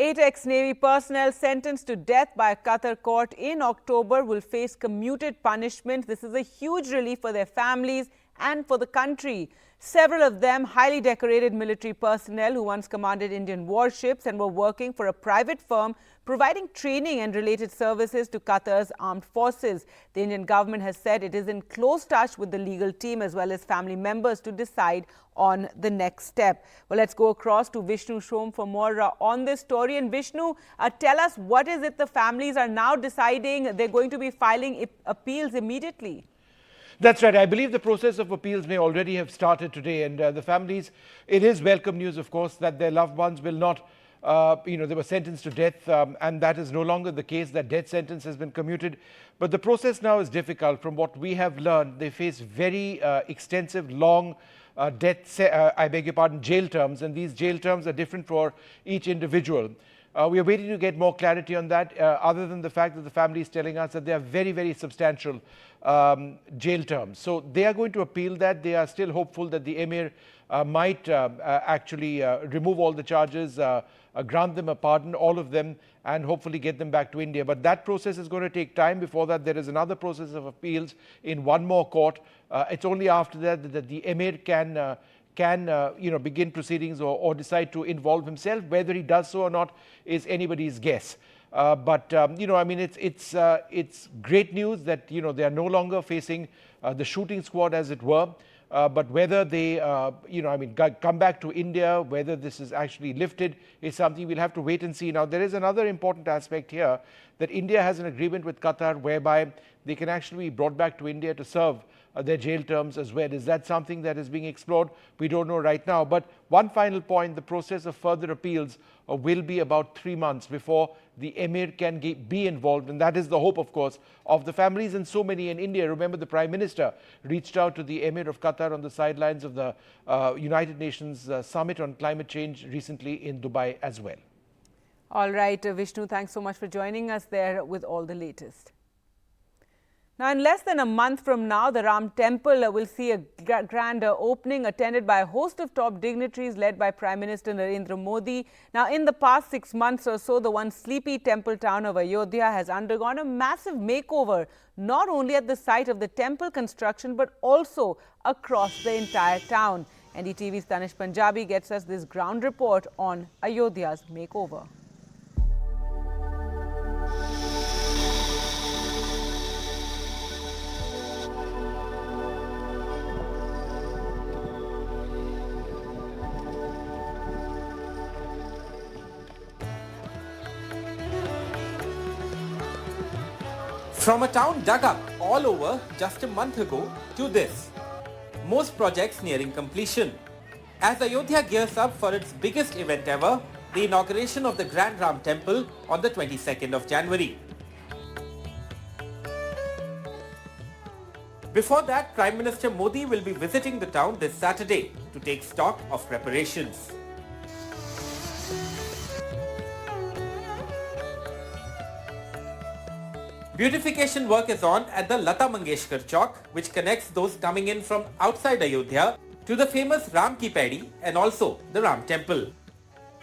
8 ex-Navy personnel sentenced to death by a Qatar court in October will face commuted punishment. This is a huge relief for their families and for the country. Several of them highly decorated military personnel who once commanded Indian warships and were working for a private firm providing training and related services to Qatar's armed forces. The Indian government has said it is in close touch with the legal team as well as family members to decide on the next step. Well, let's go across to Vishnu Shom for more on this story. And Vishnu, tell us, what is it the families are now deciding? They're going to be filing appeals immediately. That's right. I believe the process of appeals may already have started today, and the families, it is welcome news, of course, that their loved ones will not, they were sentenced to death, and that is no longer the case. That death sentence has been commuted. But the process now is difficult. From what we have learned, they face very extensive, long jail terms, and these jail terms are different for each individual. We are waiting to get more clarity on that, other than the fact that the family is telling us that they are very, very substantial jail terms. So they are going to appeal that. They are still hopeful that the Emir might actually remove all the charges, grant them a pardon, all of them, and hopefully get them back to India. But that process is going to take time. Before that, there is another process of appeals in one more court. It's only after that that the Emir can begin proceedings or decide to involve himself. Whether he does so or not is anybody's guess. It's great news that, they are no longer facing the shooting squad, as it were. But whether they, come back to India, whether this is actually lifted is something we'll have to wait and see. Now, there is another important aspect here, that India has an agreement with Qatar whereby they can actually be brought back to India to serve their jail terms as well. Is that something that is being explored? We don't know right now. But one final point, the process of further appeals will be about 3 months before the Emir can be involved. And that is the hope, of course, of the families and so many in India. Remember, the Prime Minister reached out to the Emir of Qatar on the sidelines of the United Nations Summit on Climate Change recently in Dubai as well. All right, Vishnu, thanks so much for joining us there with all the latest. Now, in less than a month from now, the Ram Temple will see a grand opening attended by a host of top dignitaries led by Prime Minister Narendra Modi. Now, in the past 6 months or so, the once sleepy temple town of Ayodhya has undergone a massive makeover, not only at the site of the temple construction, but also across the entire town. NDTV's Tanish Punjabi gets us this ground report on Ayodhya's makeover. From a town dug up all over just a month ago to this, most projects nearing completion. As Ayodhya gears up for its biggest event ever, the inauguration of the Grand Ram Temple on the 22nd of January. Before that, Prime Minister Modi will be visiting the town this Saturday to take stock of preparations. Beautification work is on at the Lata Mangeshkar Chowk, which connects those coming in from outside Ayodhya to the famous Ram Ki Paidi and also the Ram Temple.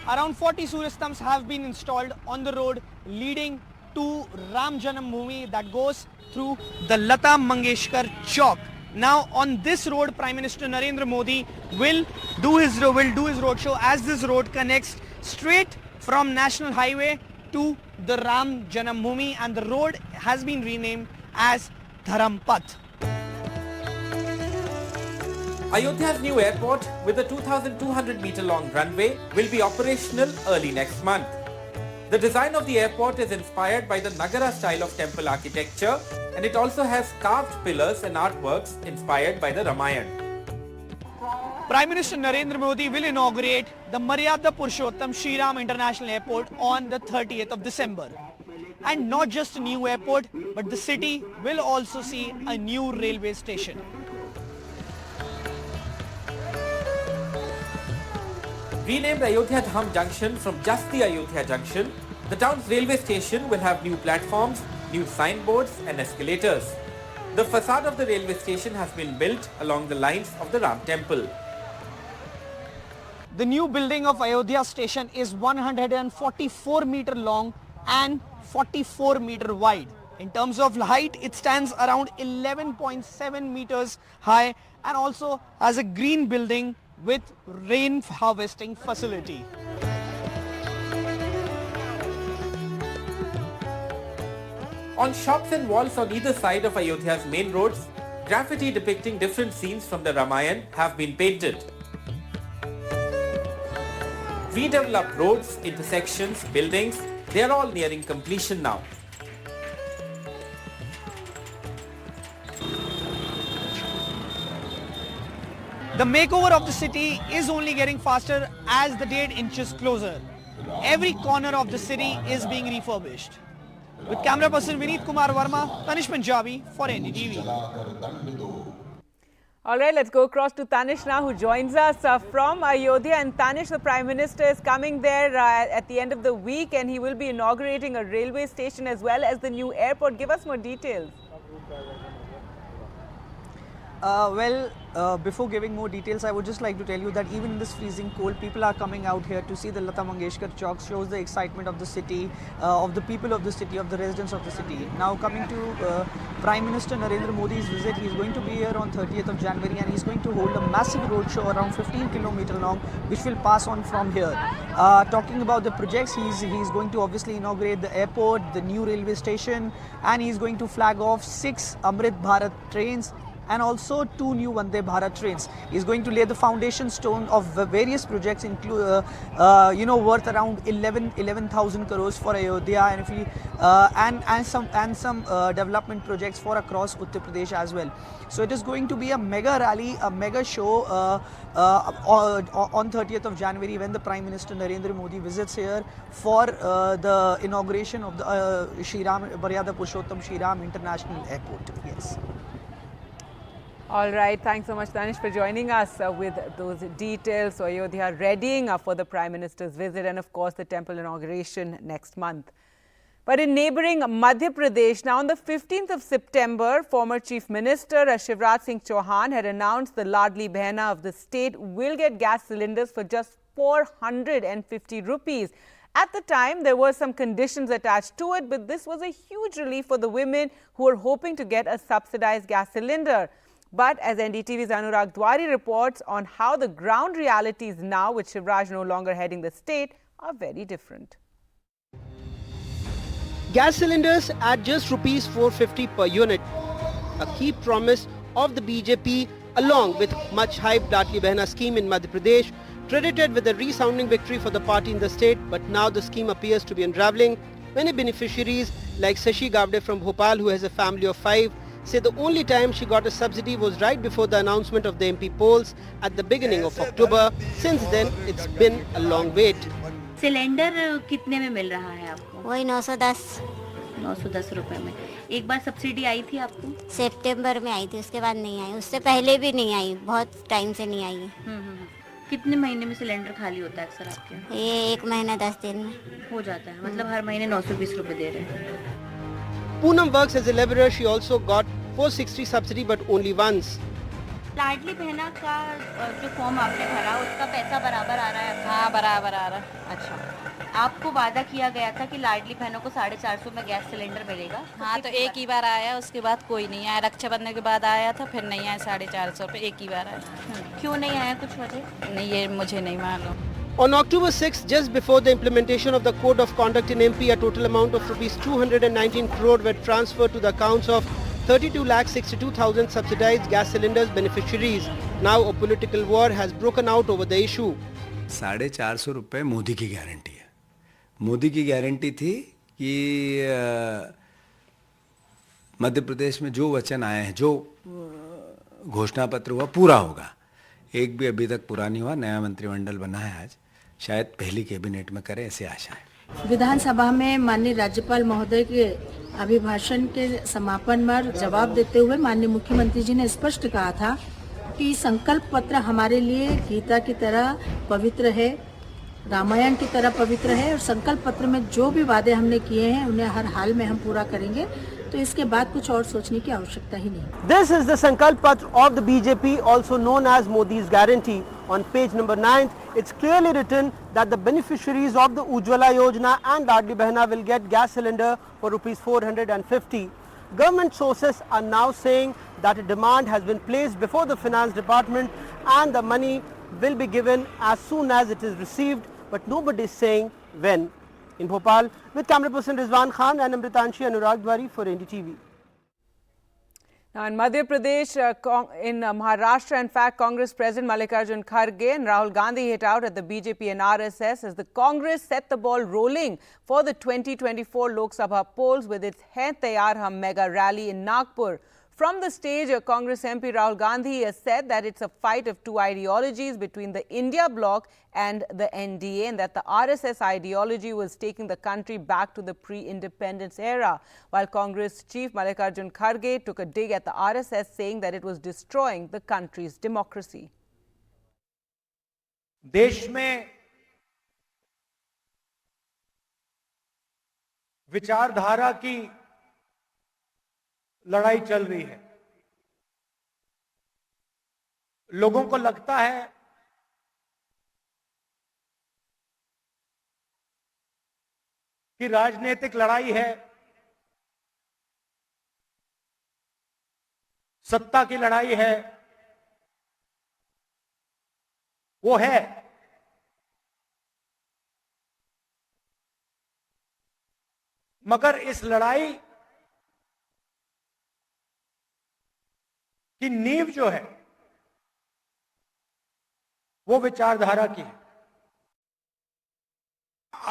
Around 40 Surya Stamps have been installed on the road leading to Ram Janam Bhoomi that goes through the Lata Mangeshkar Chowk. Now, on this road, Prime Minister Narendra Modi will do his roadshow, as this road connects straight from National Highway to the Ram Janam Bhoomi, and the road has been renamed as Dharam Path. Ayodhya's new airport with a 2,200 meter long runway will be operational early next month. The design of the airport is inspired by the Nagara style of temple architecture, and it also has carved pillars and artworks inspired by the Ramayana. Prime Minister Narendra Modi will inaugurate the Maryada Purushottam Shri Ram International Airport on the 30th of December. And not just a new airport, but the city will also see a new railway station. Renamed Ayodhya Dham Junction from just the Ayodhya Junction, the town's railway station will have new platforms, new signboards and escalators. The facade of the railway station has been built along the lines of the Ram Temple. The new building of Ayodhyas station is 144 meter long and 44 meter wide. In terms of height, it stands around 11.7 meters high and also has a green building with rain harvesting facility. On shops and walls on either side of Ayodhya's main roads, graffiti depicting different scenes from the Ramayana have been painted. Redeveloped roads, intersections, buildings, they are all nearing completion now. The makeover of the city is only getting faster as the date inches closer. Every corner of the city is being refurbished. With camera person Vineet Kumar Verma, Tanish Punjabi for NDTV. All right, let's go across to Tanish now, who joins us from Ayodhya. And Tanish, the Prime Minister is coming there at the end of the week, and he will be inaugurating a railway station as well as the new airport. Give us more details. Before giving more details, I would just like to tell you that even in this freezing cold, people are coming out here to see the Lata Mangeshkar Chowk. Shows the excitement of the city, of the people of the city, of the residents of the city. Now coming to Prime Minister Narendra Modi's visit, he is going to be here on 30th of January and he is going to hold a massive roadshow around 15 km long, which will pass on from here. Talking about the projects, he's going to obviously inaugurate the airport, the new railway station, and he's going to flag off 6 Amrit Bharat trains and also 2 new Vande Bharat trains. He's going to lay the foundation stone of various projects, worth around 11,000 crores for Ayodhya, and if we and some development projects for across Uttar Pradesh as well. So it is going to be a mega rally, a mega show on 30th of January when the Prime Minister Narendra Modi visits here for the inauguration of the Shri Ram Maryada Purushottam Shri Ram International Airport. Yes. All right, thanks so much, Tanish, for joining us with those details. So Ayodhya readying for the Prime Minister's visit and, of course, the temple inauguration next month. But in neighbouring Madhya Pradesh, now on the 15th of September, former Chief Minister Shivraj Singh Chauhan had announced the Ladli Behna of the state will get gas cylinders for just 450 rupees. At the time, there were some conditions attached to it, but this was a huge relief for the women who were hoping to get a subsidized gas cylinder. But as NDTV's Anurag Dwari reports on how the ground realities now, with Shivraj no longer heading the state, are very different. Gas cylinders at just rupees 450 per unit, a key promise of the BJP along with much hyped Ladli Behna scheme in Madhya Pradesh, credited with a resounding victory for the party in the state. But now the scheme appears to be unraveling. Many beneficiaries like Sashi Gavde from Bhopal, who has a family of 5, say the only time she got a subsidy was right before the announcement of the MP polls at the beginning of October. Since then, it's been a long wait. Cylinder कितने में मिल रहा है आपको? वही 910 रुपए में. एक बार subsidy आई थी आपको? सितंबर में आई थी, उसके बाद नहीं आई. उससे पहले भी नहीं आई, बहुत टाइम से नहीं आई. कितने महीने में सिलेंडर खाली होता है अक्सर आपके? ये 1 महीना 10 दिन में हो जाता है. मतलब हर महीने 920 रुपए दे रहे हैं. Poonam works as a labourer. She also got 460 subsidy, but only once. Ladli Behna का जो फॉर्म आपने भरा उसका पैसा बराबर आ रहा है? हाँ, बराबर आ रहा है. अच्छा, आपको वादा किया गया था कि लाडली बहनों को 450 में गैस सिलेंडर मिलेगा. हाँ, तो एक ही बार आया, उसके बाद कोई नहीं आया. रक्षाबंधन के बाद आया था, फिर नहीं आया. 450 पे एक ही बार आया. क्यों नहीं आया, कुछ वजह? नहीं, ये मुझे नहीं मालूम. On October 6, just before the implementation of the Code of Conduct in MP, a total amount of rupees 219 crore were transferred to the accounts of 32,62,000 subsidized gas cylinders beneficiaries. Now a political war has broken out over the issue. 450 रुपये मोदी की guarantee है. मोदी की guarantee थी कि मध्य प्रदेश में जो वचन आए हैं, जो घोषणा पत्र हुआ, पूरा होगा. एक भी अभी तक पूरा नहीं हुआ. नया मंत्रिमंडल बना है आज, शायद पहली कैबिनेट में करें, ऐसी आशा है. विधानसभा में माननीय राज्यपाल महोदय के अभिभाषण के समापन पर जवाब देते हुए माननीय मुख्यमंत्री जी ने स्पष्ट कहा था कि संकल्प पत्र हमारे लिए गीता की तरह पवित्र है, रामायण की तरह पवित्र है, और संकल्प पत्र में जो भी वादे हमने किए हैं उन्हें हर हाल में हम पूरा करेंगे. तो इसके बाद कुछ और सोचने की आवश्यकता ही नहीं. This is the Sankalp Patra of the BJP, also known as Modi's guarantee. On page number 9, it's clearly written that the beneficiaries of the Ujjwala Yojana and Ladli Behna will get gas cylinder for rupees 450. Government sources are now saying that a demand has been placed before the finance department and the money will be given as soon as it is received, but nobody is saying when. In Bhopal, with camera person Rizwan Khan and Amritanshi Anurag Dwari for NDTV. Now in Madhya Pradesh, in Maharashtra, in fact, Congress President Mallikarjun Kharge and Rahul Gandhi hit out at the BJP and RSS as the Congress set the ball rolling for the 2024 Lok Sabha polls with its Hai Tayar Hum mega rally in Nagpur. From the stage, Congress MP Rahul Gandhi has said that it's a fight of two ideologies between the India bloc and the NDA, and that the RSS ideology was taking the country back to the pre-independence era, while Congress Chief Mallikarjun Kharge took a dig at the RSS, saying that it was destroying the country's democracy. देश में विचारधारा की लड़ाई चल रही है। लोगों को लगता है कि राजनीतिक लड़ाई है, सत्ता की लड़ाई है, वो है, मगर इस लड़ाई की नींव जो है वो विचारधारा की है।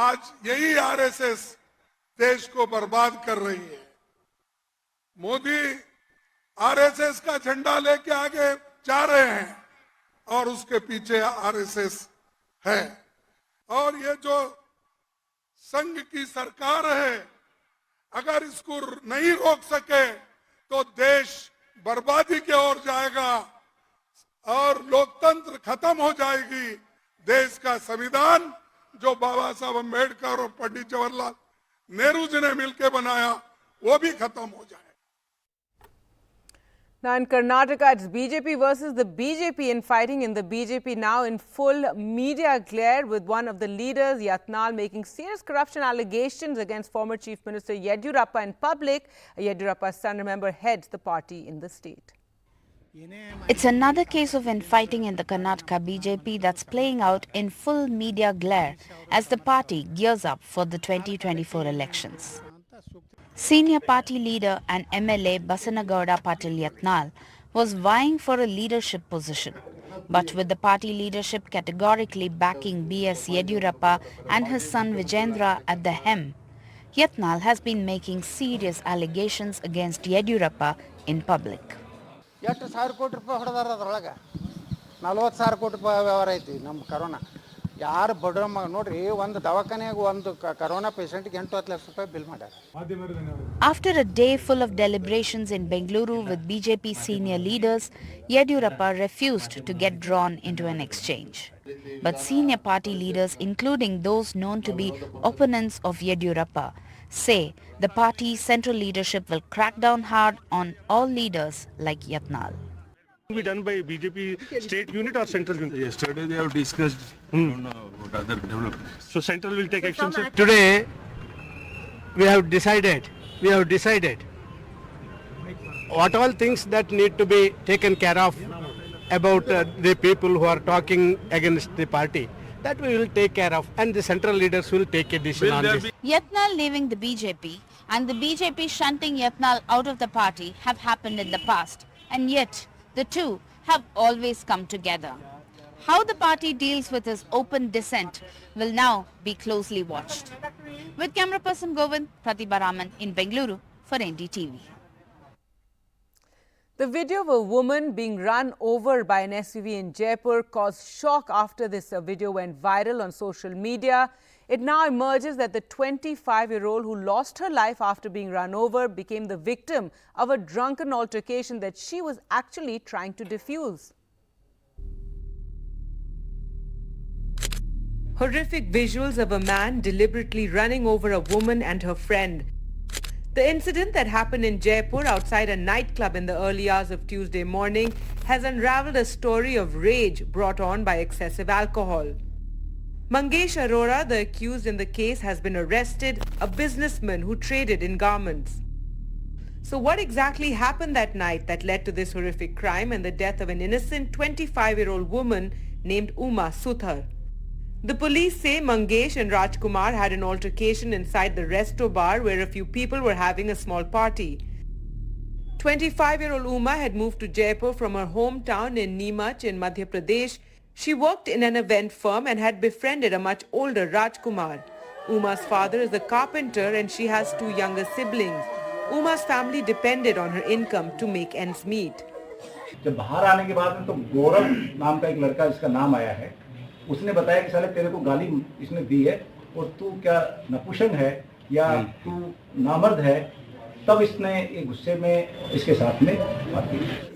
आज यही आरएसएस देश को बर्बाद कर रही है। मोदी आरएसएस का झंडा लेके आगे जा रहे हैं और उसके पीछे आरएसएस है। और ये जो संघ की सरकार है, अगर इसको नहीं रोक सके तो देश बर्बादी की ओर जाएगा और लोकतंत्र खत्म हो जाएगी। देश का संविधान जो बाबा साहब अम्बेडकर और पंडित जवाहरलाल नेहरू जी ने मिलकर बनाया, वो भी खत्म हो जाए। Now in Karnataka, it's BJP versus the BJP infighting in the BJP now in full media glare, with one of the leaders, Yatnal, making serious corruption allegations against former Chief Minister Yediyurappa in public. Yediyurappa's son, remember, heads the party in the state. It's another case of infighting in the Karnataka BJP that's playing out in full media glare as the party gears up for the 2024 elections. Senior party leader and MLA Basanagowda Patil Yatnal was vying for a leadership position. But with the party leadership categorically backing B.S. Yediyurappa and his son Vijayant at the helm, Yatnal has been making serious allegations against Yediyurappa in public. 8,000 ಕೋಟಿ ರೂಪಾಯಿ ಹೊಡೆದಾರ ಅದರೊಳಗೆ 40,000 ಕೋಟಿ ರೂಪಾಯಿ ವ್ಯವಹಾರ ಐತಿ ನಮ್ಮ corona ಯಾರು ಬಡ ನೋಡ್ರಿ ಒಂದು ದವಾಖಾನೆಗೆ ಒಂದು ಕರೋನಾ ಪೇಷಂಟ್ಗೆ 8-10 ಲಕ್ಷ ರೂಪಾಯಿ ಬಿಲ್ ಮಾಡ್ಯಾರ. After a day full of deliberations in Bengaluru with BJP senior leaders, Yediyurappa refused to get drawn into an exchange. But senior party leaders, including those known to be opponents of Yediyurappa, say the party's central leadership will crack down hard on all leaders like Yatnal. Will be done by BJP state unit or central unit? Yesterday they have discussed what other developments. So central will take action, sir? Today we have decided what all things that need to be taken care of about the people who are talking against the party. That we will take care of, and the central leaders will take a decision on this. Yatnal leaving the BJP and the BJP shunting Yatnal out of the party have happened in the past, and yet the two have always come together. How the party deals with his open dissent will now be closely watched. With camera person Govind, Pratibha Raman in Bengaluru for NDTV. The video of a woman being run over by an SUV in Jaipur caused shock after this video went viral on social media. It now emerges that the 25-year-old who lost her life after being run over became the victim of a drunken altercation that she was actually trying to defuse. Horrific visuals of a man deliberately running over a woman and her friend. The incident that happened in Jaipur outside a nightclub in the early hours of Tuesday morning has unraveled a story of rage brought on by excessive alcohol. Mangesh Arora, the accused in the case, has been arrested, a businessman who traded in garments. So what exactly happened that night that led to this horrific crime and the death of an innocent 25-year-old woman named Uma Suthar? The police say Mangesh and Rajkumar had an altercation inside the resto bar where a few people were having a small party. 25-year-old Uma had moved to Jaipur from her hometown in Neemach in Madhya Pradesh. She worked in an event firm and had befriended a much older Rajkumar. Uma's father is a carpenter and she has 2 younger siblings. Uma's family depended on her income to make ends meet. जब बाहर आने के बाद में तो गौरव नाम का एक लड़का जिसका नाम आया है, उसने बताया कि साले तेरे को गाली इसने दी है और तू क्या नपुंसक है या तू नामर्द है, तब इसने एक गुस्से में इसके साथ में बात की.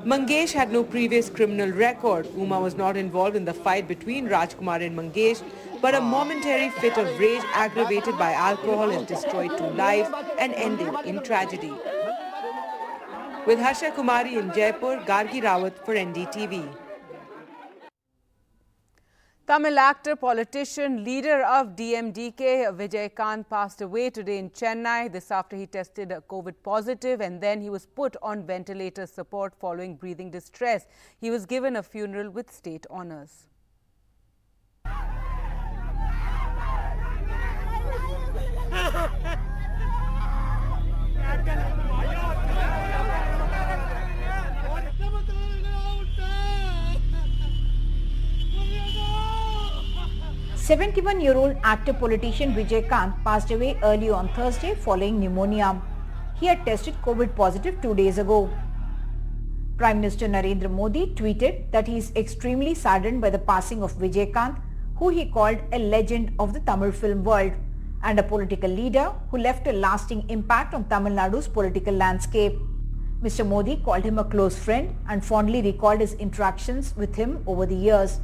Mangesh had no previous criminal record. Uma was not involved in the fight between Rajkumar and Mangesh, but a momentary fit of rage aggravated by alcohol has destroyed 2 lives and ended in tragedy. With Harsha Kumari in Jaipur, Gargi Rawat for NDTV. Tamil actor, politician, leader of DMDK, Vijayant passed away today in Chennai. This after he tested COVID positive and then he was put on ventilator support following breathing distress. He was given a funeral with state honours. 71-year-old actor politician Vijayant passed away early on Thursday following pneumonia. He had tested COVID positive 2 days ago. Prime Minister Narendra Modi tweeted that he is extremely saddened by the passing of Vijayant, who he called a legend of the Tamil film world and a political leader who left a lasting impact on Tamil Nadu's political landscape. Mr. Modi called him a close friend and fondly recalled his interactions with him over the years.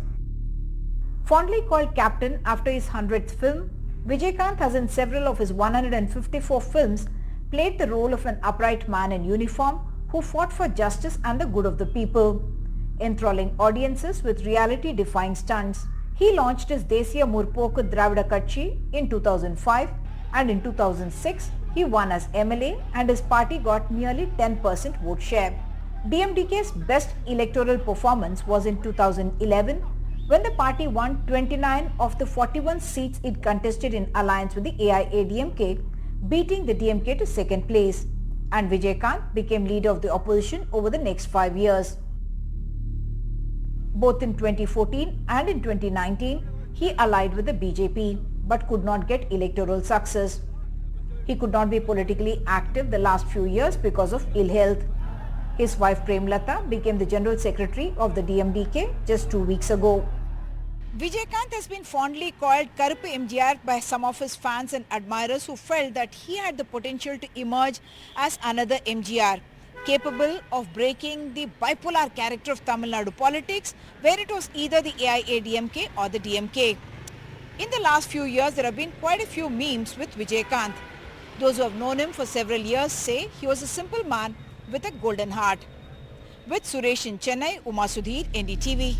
Fondly called Captain after his 100th film, Vijayant has in several of his 154 films played the role of an upright man in uniform who fought for justice and the good of the people, enthralling audiences with reality-defying stunts. He launched his Desiya Murpokku Dravida Katchi in 2005 and in 2006 he won as MLA and his party got nearly 10% vote share. DMDK's best electoral performance was in 2011 when the party won 29 of the 41 seats it contested in alliance with the AIADMK, beating the DMK to second place, and Vijayant became leader of the opposition over the next 5 years. Both in 2014 and in 2019, he allied with the BJP but could not get electoral success. He could not be politically active the last few years because of ill health. His wife Premlata became the General Secretary of the DMDK just 2 weeks ago. Vijayant has been fondly called Karuppu MGR by some of his fans and admirers who felt that he had the potential to emerge as another MGR, capable of breaking the bipolar character of Tamil Nadu politics, where it was either the AIADMK or the DMK. In the last few years, there have been quite a few memes with Vijayant. Those who have known him for several years say he was a simple man with a golden heart. With Suresh in Chennai, Uma Sudhir, NDTV.